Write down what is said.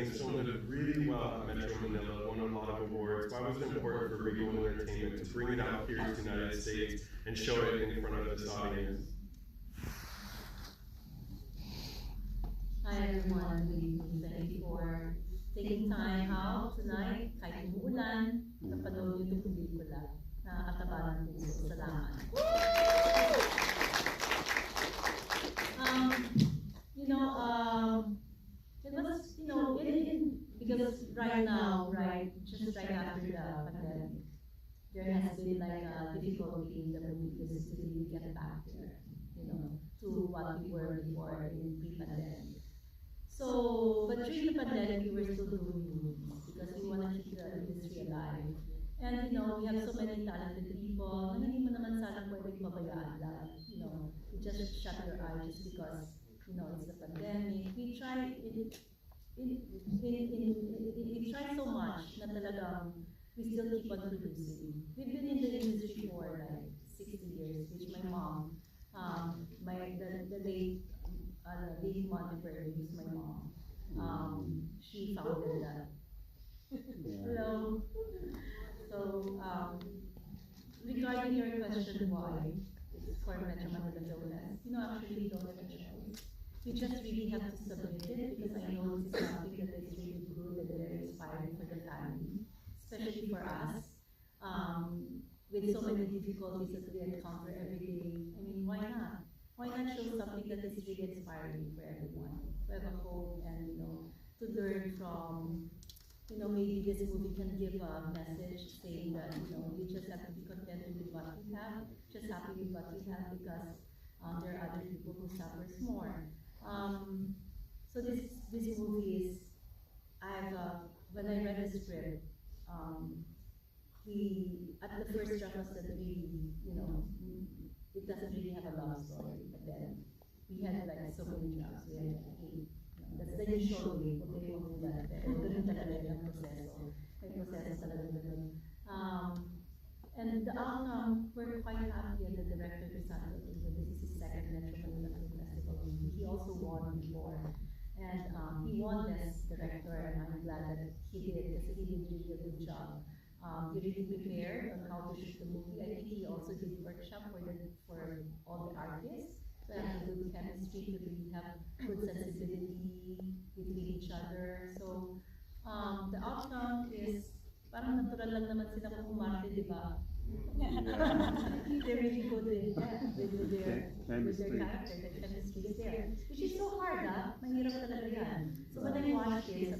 things. The film did really well at Metro Manila, won a lot of awards. Why was it important for Regal Entertainment to bring it out here to the United States and show it in front of this audience? Hi everyone, good evening. Thank you for taking time out tonight, kahit umuulan, napanood niyo itong pelikula. Nakakataba ng puso. Salamat. It was, because right now, just right after the pandemic, there has been like a difficulty in the movie business to really get back there, to what we were before in pre-pandemic. So, but during the pandemic, we were still doing movies because we want to keep the industry alive. And we have so many talented people, na hindi mo naman sana pwedeng pabayaan lang, you just shut your eyes just because, it's the pandemic. We try so much na talagang we still keep on producing. We've been in the industry for like 60 years, which my mom, the late Dave Monteverde, who's my mom, she founded that. Hello. So, regarding your question why it's for Metro Manila Film Fest, actually we don't have a choice. We just really have to submit it because I know this is something that is really good and very inspiring for the family, especially for us. With so many difficulties that we encounter every day, I mean, why not? Why not show something that is really inspiring for everyone to have a hope and to learn from. Maybe this movie can give a message saying that, you just have to be contented with what you have, just happy with what you have because there are other people who suffers more. So this movie is, when I read the script, at the first draft was that really, it doesn't really have a love story, but then we had like so many drafts, we had like 8. That's the usual way, kung kayo magulat. Pero ganun talaga yung proseso. May proseso talaga ganun. And the outcome, we're quite happy and the director decided that this is his second Metro Manila Film Festival movie. He also won before. And he won Best Director, and I'm glad that he did because he did really a good job. He really prepared on how to shoot the movie. I think he also did workshop for all the artists. To have good chemistry, to really have good sensibility between each other. So, the outcome is, parang natural lang naman sila kung umarte, di ba? They're really good with that, with their character, the chemistry is there. Which is so hard, Mahirap talaga yan. So when I watched this,